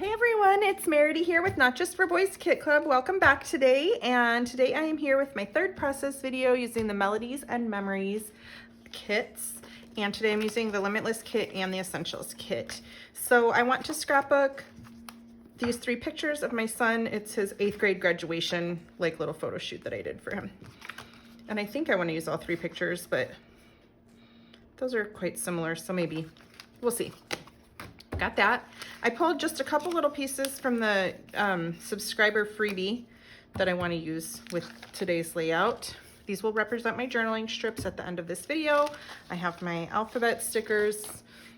Hey everyone, it's Meridy here with Not Just for Boys Kit Club. Welcome back today, and today I am here with my third process video using the Melodies and Memories kits, and today I'm using the Limitless Kit and the Essentials Kit. So I want to scrapbook these 3 pictures of my son. It's his 8th grade graduation, like little photo shoot that I did for him. And I think I want to use all 3 pictures, but those are quite similar, so maybe we'll see. Got that. I pulled just a couple little pieces from the subscriber freebie that I want to use with today's layout. These will represent my journaling strips at the end of this video. I have my alphabet stickers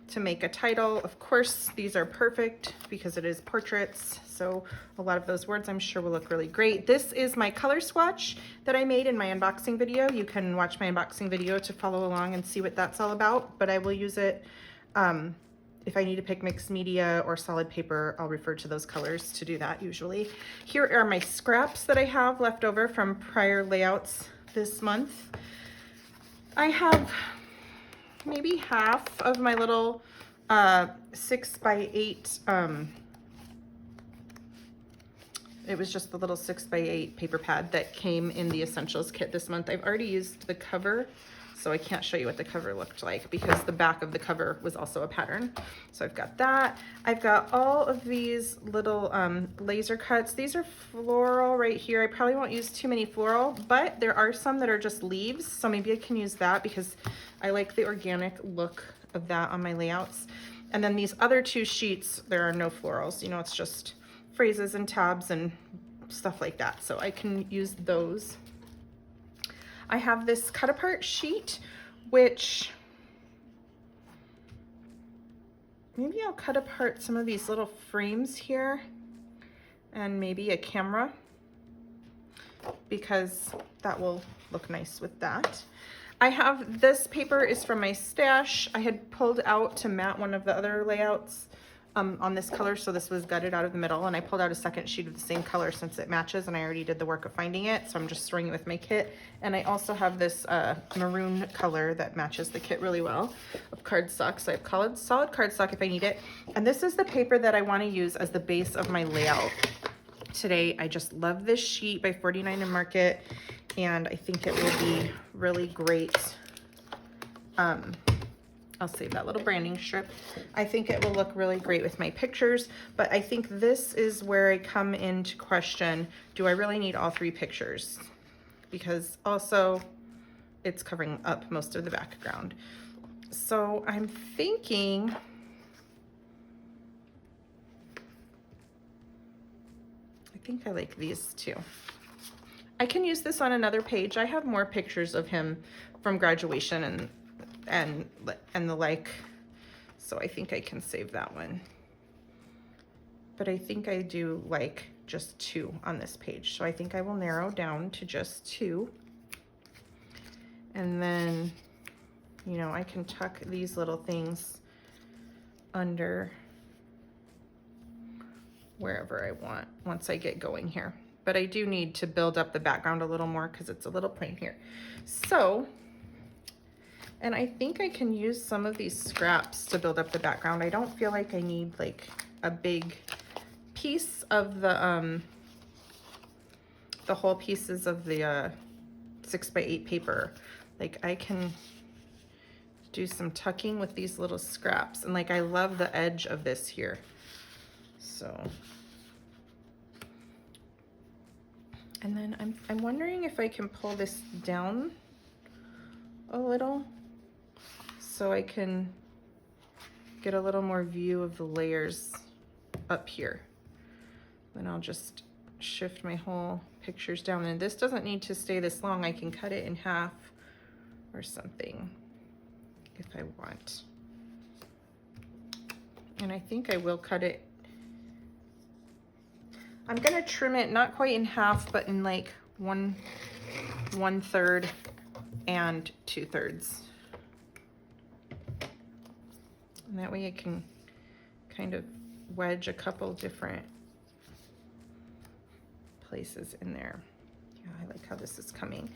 to make a title. Of course, these are perfect because it is portraits, so a lot of those words I'm sure will look really great. This is my color swatch that I made in my unboxing video. You can watch my unboxing video to follow along and see what that's all about, but I will use it if I need to pick mixed media or solid paper. I'll refer to those colors to do that usually. Here are my scraps that I have left over from prior layouts this month. I have maybe half of my little 6x8, it was just the little 6x8 paper pad that came in the Essentials kit this month. I've already used the cover, so I can't show you what the cover looked like because the back of the cover was also a pattern. So I've got that. I've got all of these little laser cuts. These are floral right here. I probably won't use too many floral, but there are some that are just leaves, so maybe I can use that because I like the organic look of that on my layouts. And then these other 2 sheets, there are no florals. You know, it's just phrases and tabs and stuff like that, so I can use those. I have this cut apart sheet, which maybe I'll cut apart some of these little frames here and maybe a camera because that will look nice with that. I have this paper is from my stash. I had pulled out to mat one of the other layouts on this color, so this was gutted out of the middle, and I pulled out a second sheet of the same color since it matches, and I already did the work of finding it, so I'm just throwing it with my kit. And I also have this maroon color that matches the kit really well of cardstock, so I have solid cardstock if I need it. And this is the paper that I want to use as the base of my layout today. I just love this sheet by 49 and Market, and I think it will be really great. I'll save that little branding strip. I think it will look really great with my pictures, but I think this is where I come into question, do I really need all 3 pictures? Because also it's covering up most of the background. So I'm thinking, I think I like these 2. I can use this on another page. I have more pictures of him from graduation and the like, so I think I can save that one. But I think I do like just 2 on this page, so I think I will narrow down to just 2. And then, you know, I can tuck these little things under wherever I want once I get going here. But I do need to build up the background a little more because it's a little plain here. So, and I think I can use some of these scraps to build up the background. I don't feel like I need like a big piece of the whole pieces of the 6x8 paper. Like I can do some tucking with these little scraps, and like I love the edge of this here. So, and then I'm wondering if I can pull this down a little so I can get a little more view of the layers up here. Then I'll just shift my whole pictures down, and this doesn't need to stay this long. I can cut it in half or something if I want. And I think I will cut it. I'm gonna trim it not quite in half, but in like 1/3 and 2/3. And that way I can kind of wedge a couple different places in there. Yeah, I like how this is coming.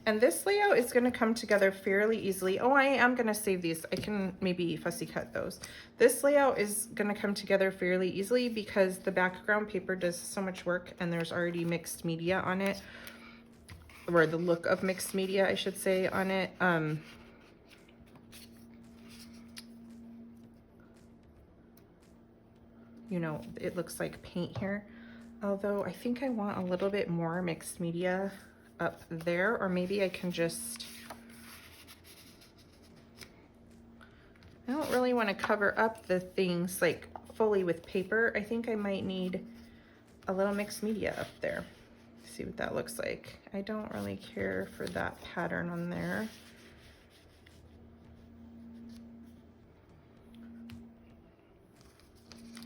And this layout is gonna come together fairly easily. Oh, I am gonna save these. I can maybe fussy cut those. This layout is gonna come together fairly easily because the background paper does so much work and there's already mixed media on it, or the look of mixed media, I should say, on it. You know, it looks like paint here. Although I think I want a little bit more mixed media up there, or maybe I can just, I don't really want to cover up the things like fully with paper. I think I might need a little mixed media up there. See what that looks like. I don't really care for that pattern on there.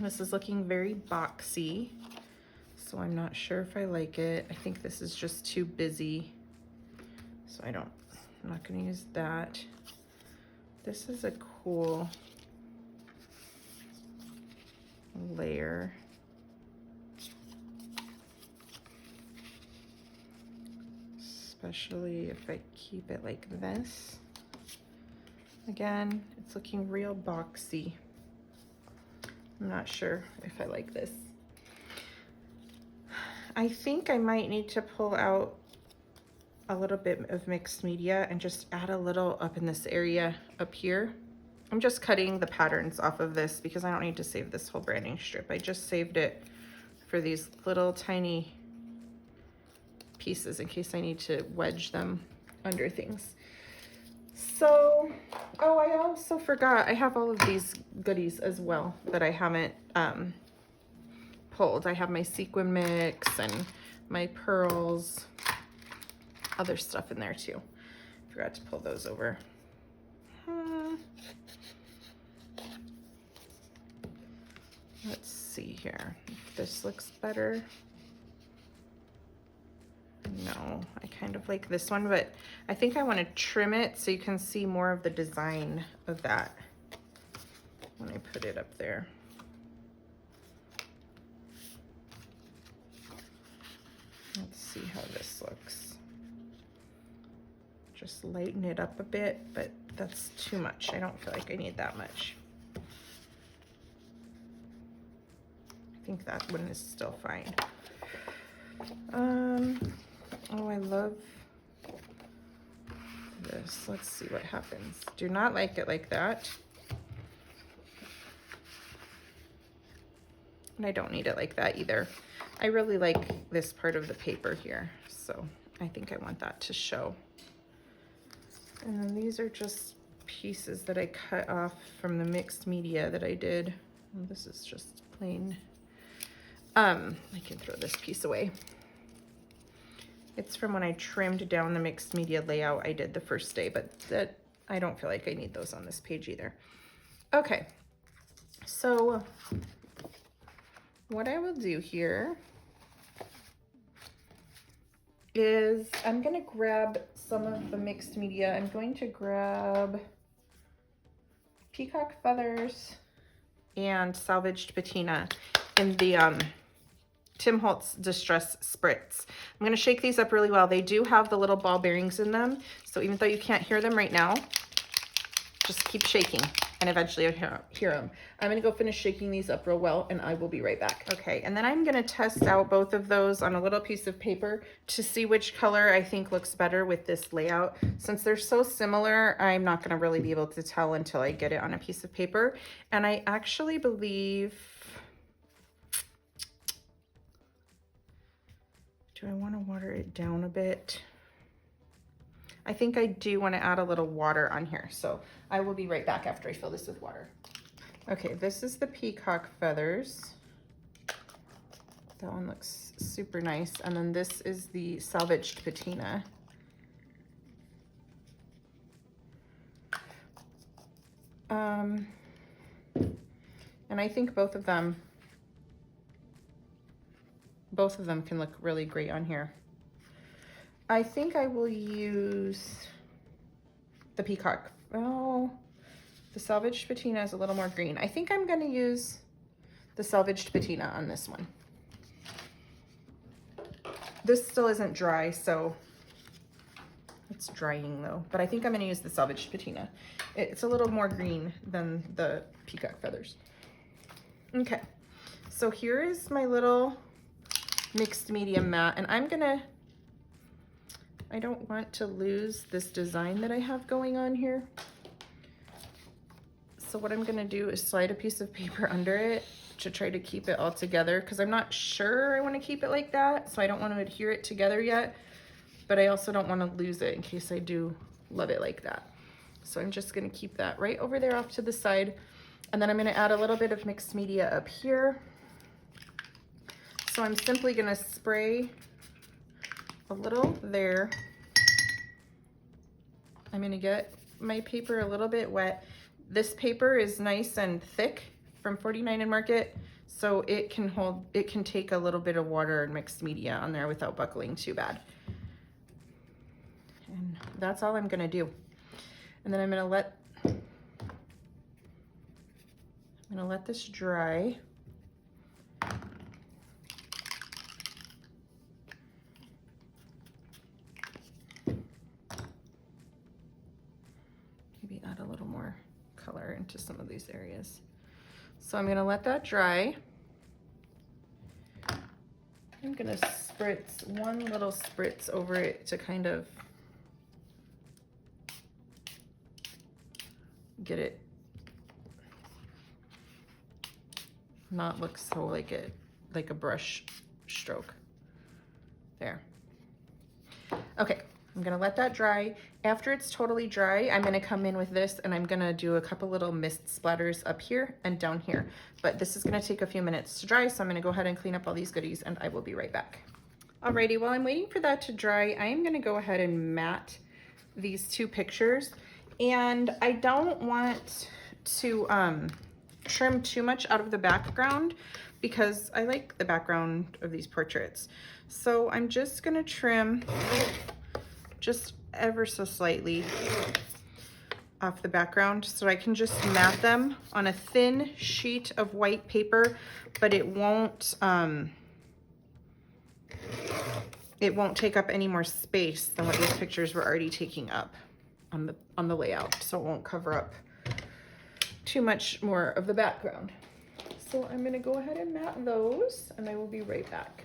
This is looking very boxy, so I'm not sure if I like it. I think this is just too busy, so I'm not gonna use that. This is a cool layer. Especially if I keep it like this. Again, it's looking real boxy. I'm not sure if I like this. I think I might need to pull out a little bit of mixed media and just add a little up in this area up here. I'm just cutting the patterns off of this because I don't need to save this whole branding strip. I just saved it for these little tiny pieces in case I need to wedge them under things. So, oh, I also forgot, I have all of these goodies as well that I haven't pulled. I have my sequin mix and my pearls, other stuff in there too. Forgot to pull those over. Let's see here if this looks better. No, I kind of like this one, but I think I want to trim it so you can see more of the design of that when I put it up there. Let's see how this looks. Just lighten it up a bit, but that's too much. I don't feel like I need that much. I think that one is still fine. Oh, I love this. Let's see what happens. Do not like it like that. And I don't need it like that either. I really like this part of the paper here, so I think I want that to show. And then these are just pieces that I cut off from the mixed media that I did. And this is just plain. I can throw this piece away. It's from when I trimmed down the mixed media layout I did the first day, but that I don't feel like I need those on this page either. Okay, so what I will do here is I'm gonna grab some of the mixed media. I'm going to grab peacock feathers and salvaged patina in the Tim Holtz Distress Spritz. I'm gonna shake these up really well. They do have the little ball bearings in them, so even though you can't hear them right now, just keep shaking and eventually you'll hear them. I'm gonna go finish shaking these up real well and I will be right back. Okay, and then I'm gonna test out both of those on a little piece of paper to see which color I think looks better with this layout. Since they're so similar, I'm not gonna really be able to tell until I get it on a piece of paper. And I actually believe, do I want to water it down a bit? I think I do want to add a little water on here, so I will be right back after I fill this with water. Okay, this is the peacock feathers. That one looks super nice. And then this is the salvaged patina. And I think both of them can look really great on here. I think I will use the peacock. Oh, the salvaged patina is a little more green. I think I'm gonna use the salvaged patina on this one. This still isn't dry, so it's drying though. But I think I'm gonna use the salvaged patina. It's a little more green than the peacock feathers. Okay, so here is my little mixed media mat, and I don't want to lose this design that I have going on here. So what I'm gonna do is slide a piece of paper under it to try to keep it all together, because I'm not sure I want to keep it like that, so I don't want to adhere it together yet, but I also don't want to lose it in case I do love it like that. So I'm just going to keep that right over there off to the side, and then I'm going to add a little bit of mixed media up here. So I'm simply going to spray a little there. I'm going to get my paper a little bit wet. This paper is nice and thick from 49 and Market, so it can take a little bit of water and mixed media on there without buckling too bad. And that's all I'm gonna do. And then I'm gonna let this dry. Maybe add a little more color into some of these areas. So I'm gonna let that dry. I'm gonna spritz one little spritz over it to kind of get it not look so like a brush stroke. There. Okay, I'm gonna let that dry. After it's totally dry, I'm gonna come in with this and I'm gonna do a couple little mist splatters up here and down here. But this is gonna take a few minutes to dry, so I'm gonna go ahead and clean up all these goodies and I will be right back. Alrighty, while I'm waiting for that to dry, I am gonna go ahead and matte these two pictures. And I don't want to trim too much out of the background because I like the background of these portraits. So I'm just gonna trim just ever so slightly off the background so I can just matte them on a thin sheet of white paper, but it won't take up any more space than what these pictures were already taking up on the layout, so it won't cover up too much more of the background. So I'm gonna go ahead and matte those and I will be right back.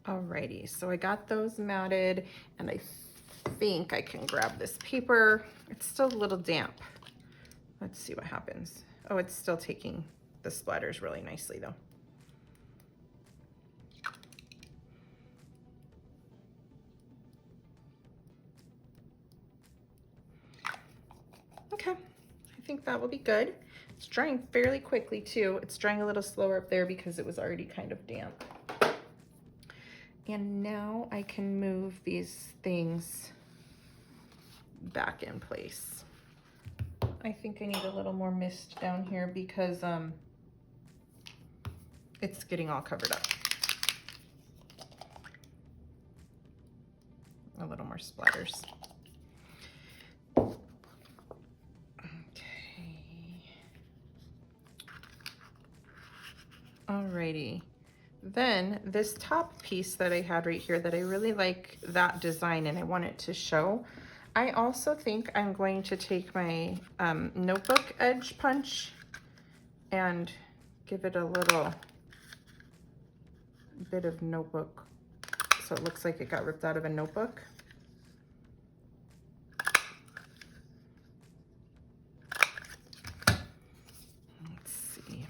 Alrighty, so I got those matted and I think I can grab this paper. It's still a little damp. Let's see what happens. Oh, it's still taking the splatters really nicely though. Okay, I think that will be good. It's drying fairly quickly too. It's drying a little slower up there because it was already kind of damp. And now I can move these things back in place. I think I need a little more mist down here because it's getting all covered up. A little more splatters. Okay. Alrighty. Then this top piece that I had right here that I really like that design and I want it to show, I also think I'm going to take my notebook edge punch and give it a little bit of notebook so it looks like it got ripped out of a notebook. Let's see.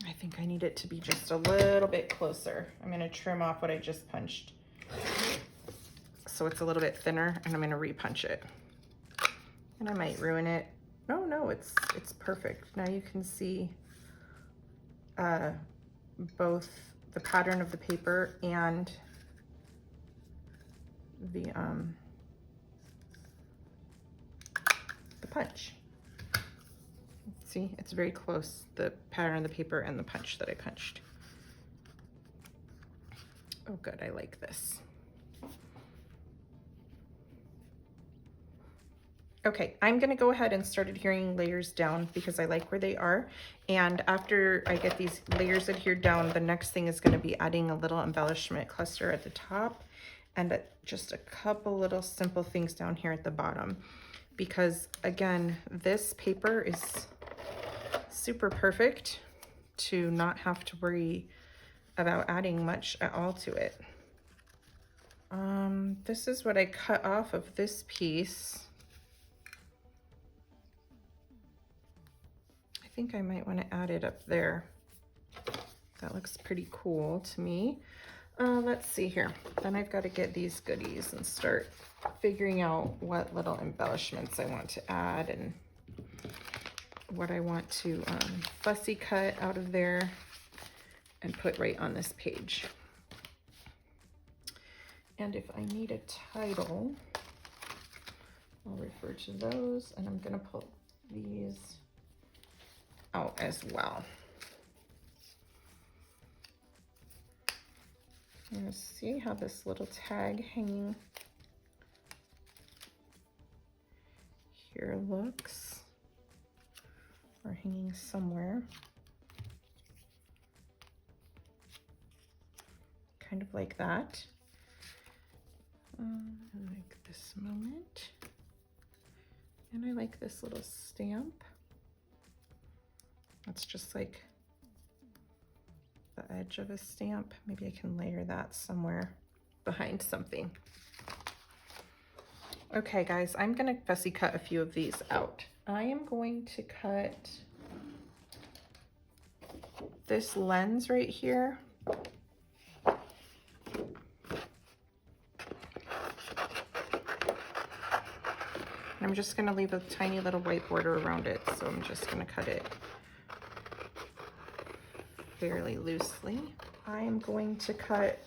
I think I need it to be just a little bit closer. I'm going to trim off what I just punched so it's a little bit thinner, and I'm going to repunch it. And I might ruin it. No, it's perfect. Now you can see both the pattern of the paper and the punch. See, it's very close, the pattern of the paper and the punch that I punched. Oh good, I like this. Okay, I'm gonna go ahead and start adhering layers down because I like where they are. And after I get these layers adhered down, the next thing is gonna be adding a little embellishment cluster at the top and just a couple little simple things down here at the bottom. Because again, this paper is super perfect to not have to worry about adding much at all to it. This is what I cut off of this piece. I think I might want to add it up there. That looks pretty cool to me. Let's see here. Then I've got to get these goodies and start figuring out what little embellishments I want to add and what I want to fussy cut out of there and put right on this page. And if I need a title, I'll refer to those, and I'm gonna pull these out as well. I'm gonna see how this little tag hanging here looks, or hanging somewhere. Kind of like that. I like this moment. And I like this little stamp. That's just like the edge of a stamp. Maybe I can layer that somewhere behind something. Okay guys, I'm gonna fussy cut a few of these out. I am going to cut this lens right here. I'm just gonna leave a tiny little white border around it, so I'm just gonna cut it fairly loosely. I am going to cut,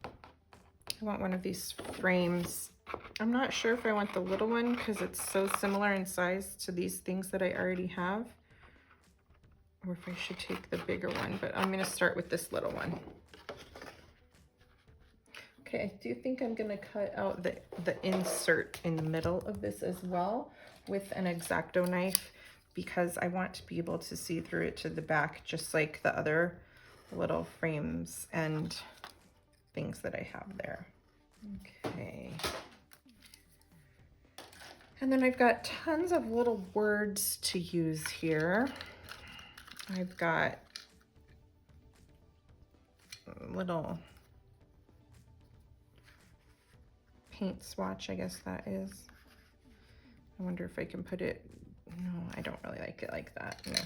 I want one of these frames. I'm not sure if I want the little one because it's so similar in size to these things that I already have, or if I should take the bigger one, but I'm gonna start with this little one. Okay, I do think I'm gonna cut out the insert in the middle of this as well with an X-Acto knife because I want to be able to see through it to the back just like the other little frames and things that I have there. Okay. And then I've got tons of little words to use here. I've got little paint swatch, I guess that is. I wonder if I can put it, no, I don't really like it like that, no.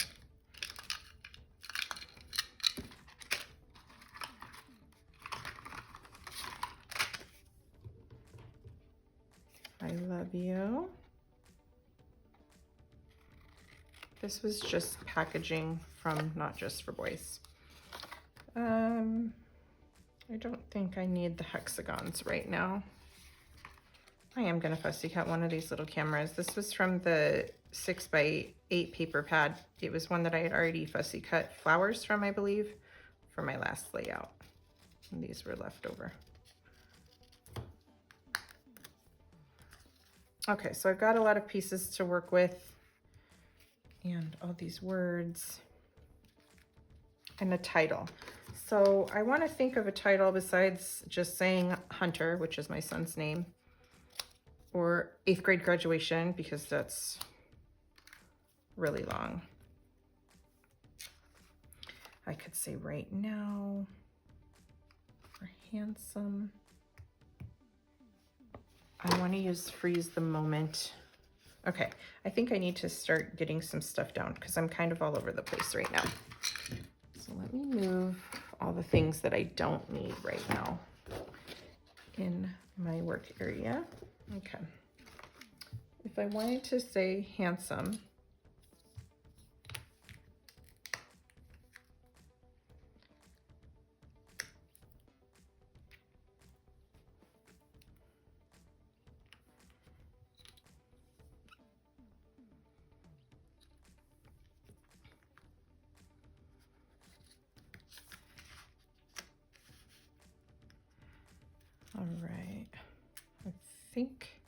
I love you. This was just packaging from Not Just for Boys. I don't think I need the hexagons right now. I am gonna fussy cut one of these little cameras. This was from the 6x8 paper pad. It was one that I had already fussy cut flowers from, I believe, for my last layout. And these were left over. Okay, so I've got a lot of pieces to work with and all these words and a title. So I want to think of a title besides just saying Hunter, which is my son's name, or 8th grade graduation, because that's really long. I could say right now, or handsome. I want to use freeze the moment. Okay, I think I need to start getting some stuff down because I'm kind of all over the place right now. So let me move all the things that I don't need right now in my work area. Okay. If I wanted to say handsome, all right, I think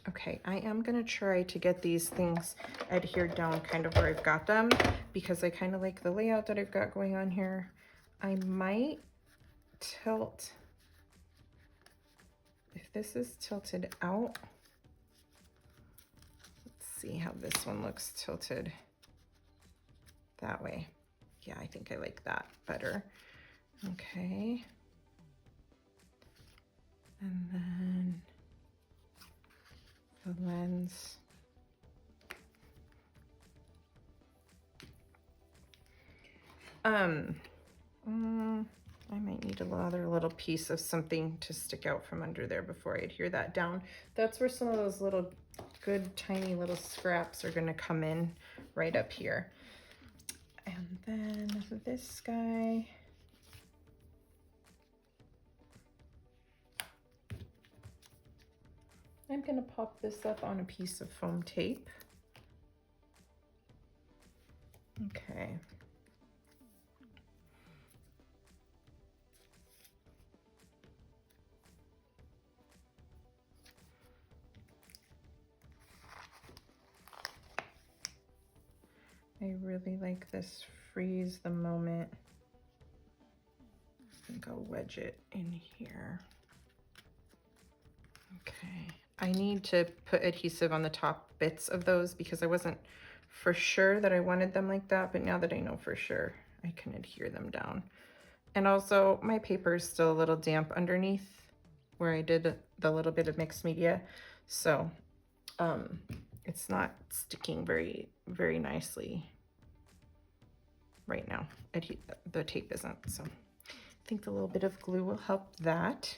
Okay, I am gonna try to get these things adhered down kind of where I've got them, because I kind of like the layout that I've got going on here. I might tilt, if this is tilted out, let's see how this one looks tilted that way. Yeah, I think I like that better. Okay. And then the lens. I might need another little piece of something to stick out from under there before I adhere that down. That's where some of those little good tiny little scraps are going to come in, right up here. And then this guy. I'm going to pop this up on a piece of foam tape. Okay. I really like this freeze the moment. I think I'll wedge it in here. Okay. I need to put adhesive on the top bits of those because I wasn't for sure that I wanted them like that, but now that I know for sure, I can adhere them down. And also my paper is still a little damp underneath where I did the little bit of mixed media. So it's not sticking very nicely right now. The tape isn't, so I think the little bit of glue will help that.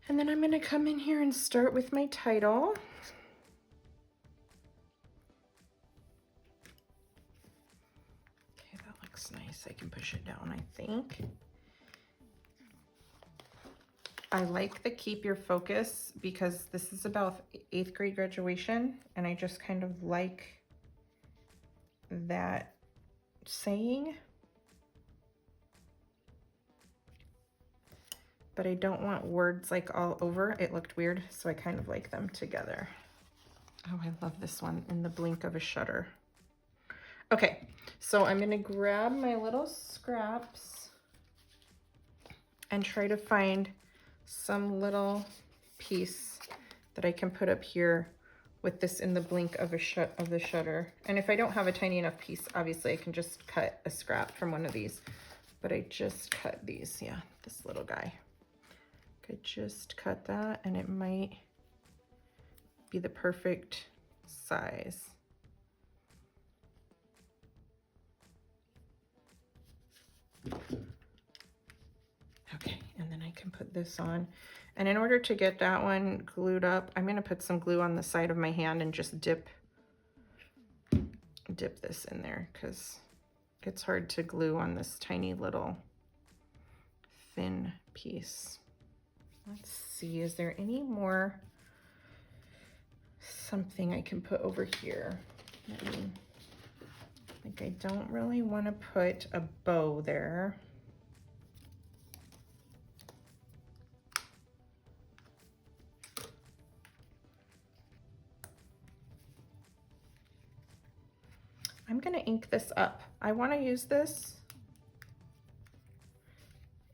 And then I'm gonna come in here and start with my title. Okay, that looks nice. I can push it down, I think. I like the keep your focus because this is about 8th grade graduation, and I just kind of like that saying. But I don't want words like all over. It looked weird, so I kind of like them together. Oh, I love this one, in the blink of a shutter. Okay, so I'm gonna grab my little scraps and try to find some little piece that I can put up here with this in the blink of the shutter. And if I don't have a tiny enough piece, obviously I can just cut a scrap from one of these. But I just cut these, yeah, this little guy. I just cut that and it might be the perfect size. Okay, and then I can put this on. And in order to get that one glued up, I'm gonna put some glue on the side of my hand and just dip this in there because it's hard to glue on this tiny little thin piece. Let's see, is there any more something I can put over here? Like I don't really want to put a bow there. I'm going to ink this up. I want to use this,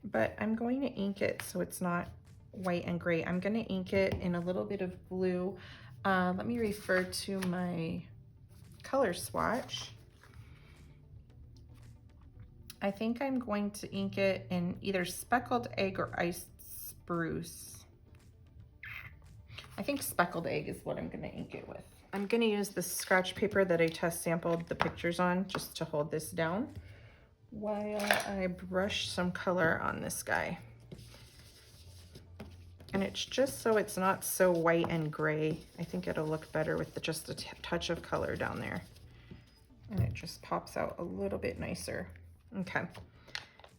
but I'm going to ink it so it's not white and gray. I'm going to ink it in a little bit of blue. Let me refer to my color swatch. I think I'm going to ink it in either speckled egg or iced spruce. I think speckled egg is what I'm going to ink it with. I'm going to use the scratch paper that I test sampled the pictures on just to hold this down while I brush some color on this guy. And it's just so it's not so white and gray. I think it'll look better with just a touch of color down there. And it just pops out a little bit nicer. Okay.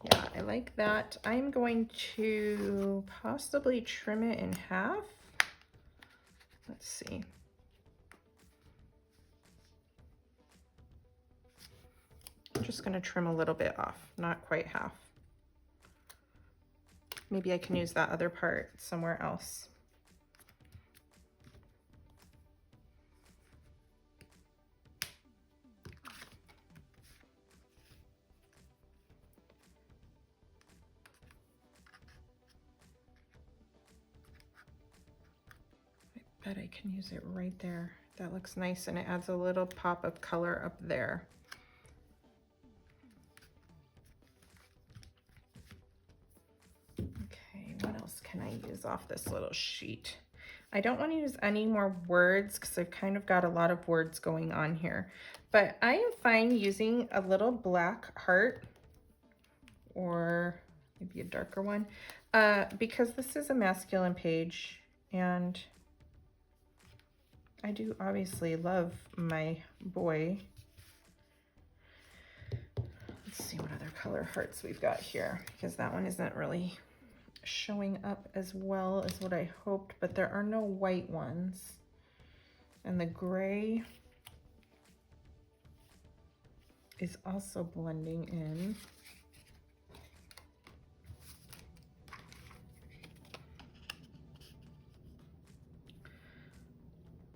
Yeah, I like that. I'm going to possibly trim it in half. Let's see. I'm just going to trim a little bit off, not quite half. Maybe I can use that other part somewhere else. bet I can use it right there. That looks nice, and it adds a little pop of color up there. Okay, what else can I use off this little sheet? I don't want to use any more words because I've kind of got a lot of words going on here, but I am fine using a little black heart or maybe a darker one because this is a masculine page, and I do obviously love my boy. Let's see what other color hearts we've got here, because that one isn't really showing up as well as what I hoped, but there are no white ones. And the gray is also blending in.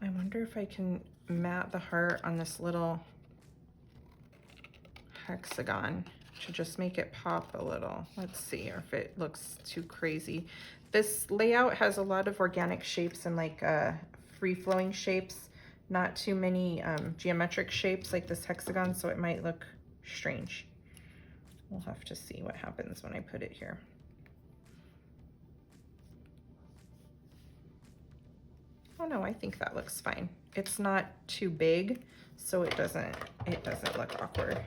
I wonder if I can mat the heart on this little hexagon to just make it pop a little. Let's see, or if it looks too crazy. This layout has a lot of organic shapes and like free-flowing shapes, not too many geometric shapes like this hexagon, so it might look strange. We'll have to see what happens when I put it here. Oh no, I think that looks fine. It's not too big, so it doesn't look awkward.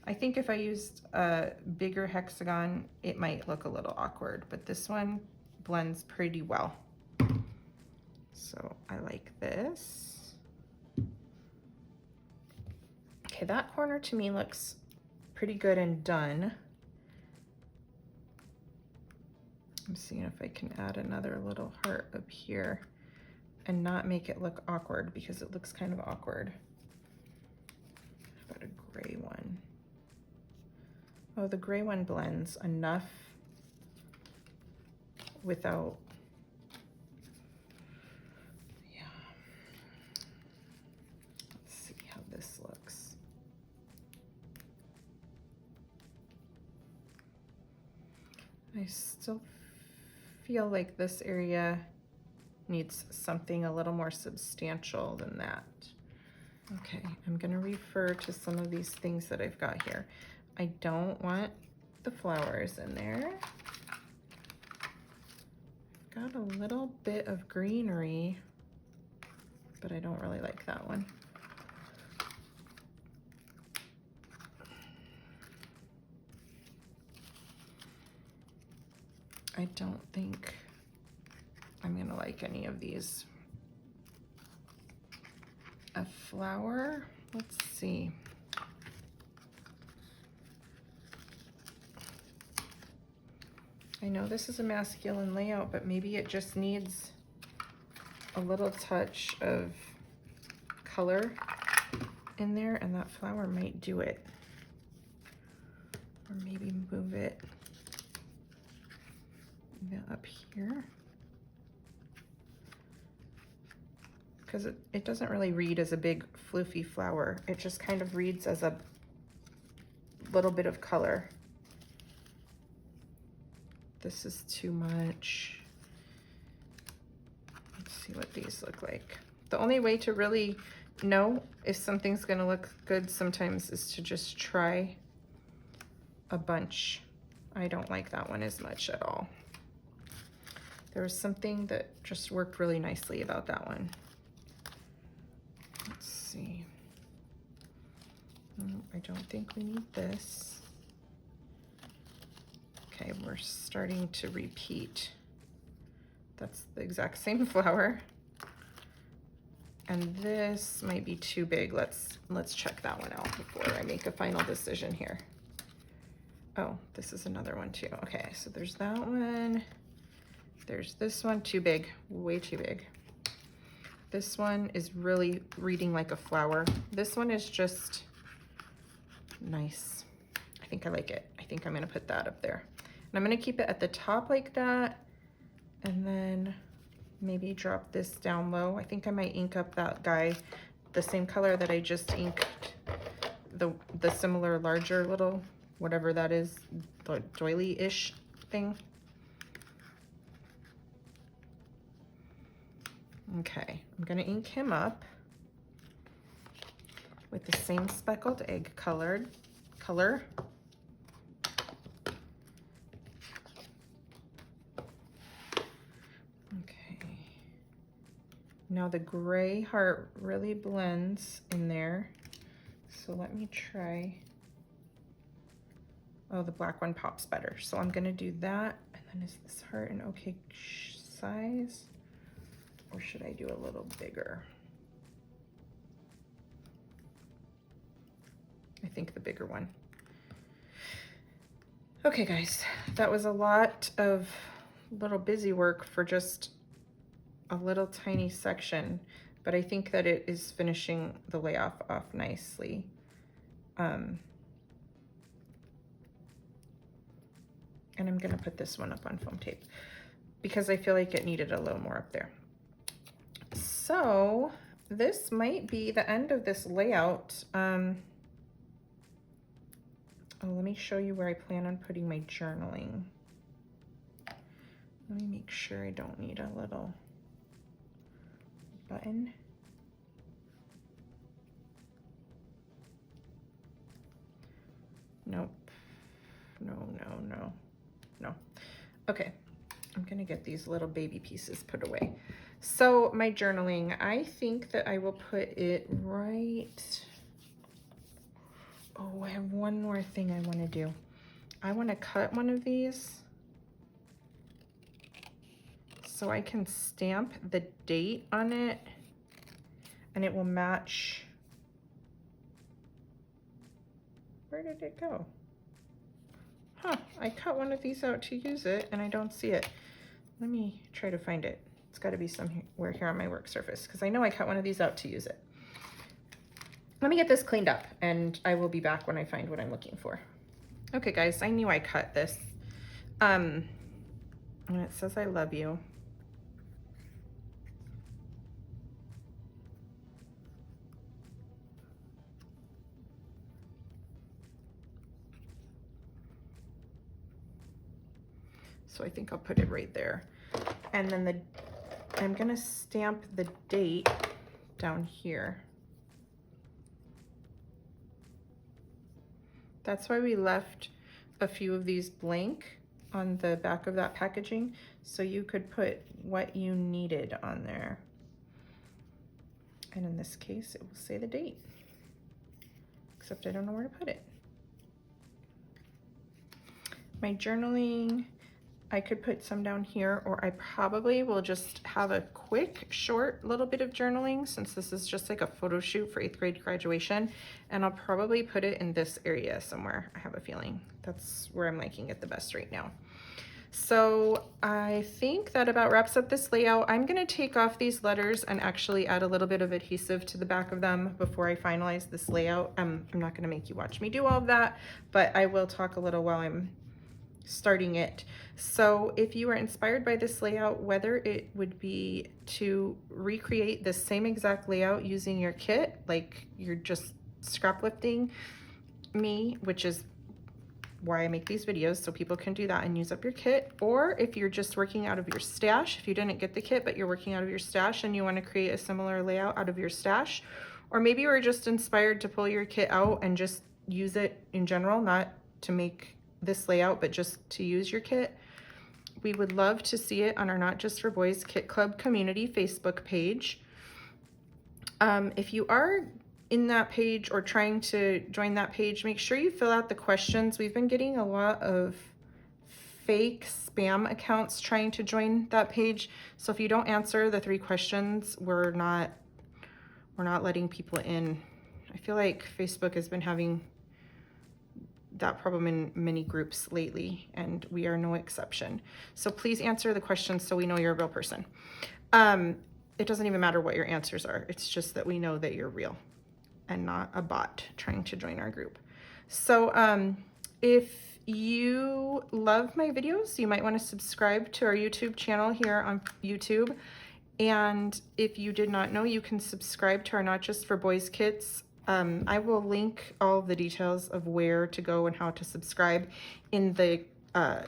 I think if I used a bigger hexagon, it might look a little awkward, but this one blends pretty well. So I like this. Okay, that corner to me looks pretty good and done. I'm seeing if I can add another little heart up here and not make it look awkward, because it looks kind of awkward. How about a gray one? Oh, the gray one blends enough without, yeah. Let's see how this looks. I still feel like this area needs something a little more substantial than that. Okay, I'm gonna refer to some of these things that I've got here. I don't want the flowers in there. Got a little bit of greenery, but I don't really like that one. I don't think I'm gonna like any of these. A flower, let's see. I know this is a masculine layout, but maybe it just needs a little touch of color in there, and that flower might do it. Or maybe move it up here, because it doesn't really read as a big floofy flower. It just kind of reads as a little bit of color. This is too much. Let's see what these look like. The only way to really know if something's gonna look good sometimes is to just try a bunch. I don't like that one as much at all. There was something that just worked really nicely about that one. Let's see. I don't think we need this. Okay, we're starting to repeat. That's the exact same flower. And this might be too big. Let's check that one out before I make a final decision here. Oh, this is another one too. Okay, so there's that one. There's this one, too big, way too big. This one is really reading like a flower. This one is just nice. I think I like it. I think I'm gonna put that up there. And I'm gonna keep it at the top like that, and then maybe drop this down low. I think I might ink up that guy the same color that I just inked the similar larger little, whatever that is, the doily-ish thing. Okay, I'm gonna ink him up with the same speckled egg color. Okay. Now the gray heart really blends in there. So let me try. Oh, the black one pops better. So I'm gonna do that. And then is this heart an okay size? Or should I do a little bigger? I think the bigger one. Okay guys, that was a lot of little busy work for just a little tiny section, but I think that it is finishing the layoff off nicely. And I'm gonna put this one up on foam tape because I feel like it needed a little more up there. So this might be the end of this layout. Oh, let me show you where I plan on putting my journaling. Let me make sure I don't need a little button. Nope. No. Okay, I'm gonna get these little baby pieces put away. So my journaling, I think that I will put it right. Oh, I have one more thing I want to do. I want to cut one of these so I can stamp the date on it and it will match. Where did it go? Huh, I cut one of these out to use it and I don't see it. Let me try to find it. It's got to be somewhere here on my work surface because I know I cut one of these out to use it. Let me get this cleaned up and I will be back when I find what I'm looking for. Okay guys, I knew I cut this. And it says I love you. So I think I'll put it right there. And then I'm gonna stamp the date down here. That's why we left a few of these blank on the back of that packaging, so you could put what you needed on there. And in this case, it will say the date, except I don't know where to put it. My journaling, I could put some down here, or I probably will just have a quick, short little bit of journaling since this is just like a photo shoot for 8th grade graduation. And I'll probably put it in this area somewhere. I have a feeling that's where I'm liking it the best right now. So I think that about wraps up this layout. I'm gonna take off these letters and actually add a little bit of adhesive to the back of them before I finalize this layout. I'm not gonna make you watch me do all of that, but I will talk a little while I'm starting it. So if you are inspired by this layout, whether it would be to recreate the same exact layout using your kit, like you're just scrap lifting me, which is why I make these videos, so people can do that and use up your kit, or if you're just working out of your stash, if you didn't get the kit but you're working out of your stash and you want to create a similar layout out of your stash, or maybe you were just inspired to pull your kit out and just use it in general, not to make this layout, but just to use your kit. We would love to see it on our Not Just for Boys Kit Club community Facebook page. If you are in that page or trying to join that page, make sure you fill out the questions. We've been getting a lot of fake spam accounts trying to join that page. So if you don't answer the 3 questions, we're not letting people in. I feel like Facebook has been having that problem in many groups lately, and we are no exception. So please answer the questions so we know you're a real person. It doesn't even matter what your answers are. It's just that we know that you're real and not a bot trying to join our group. So if you love my videos, you might want to subscribe to our YouTube channel here on YouTube. And if you did not know, you can subscribe to our Not Just for Boys kits. I will link all the details of where to go and how to subscribe in the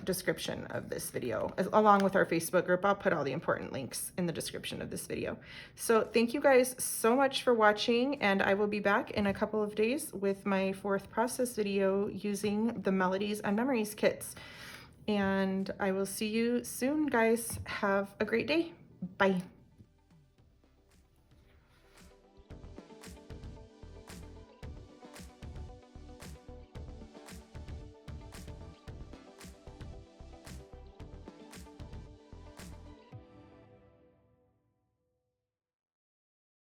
description of this video, along with our Facebook group. I'll put all the important links in the description of this video. So thank you guys so much for watching, and I will be back in a couple of days with my 4th process video using the Melodies and Memories kits. And I will see you soon, guys. Have a great day. Bye.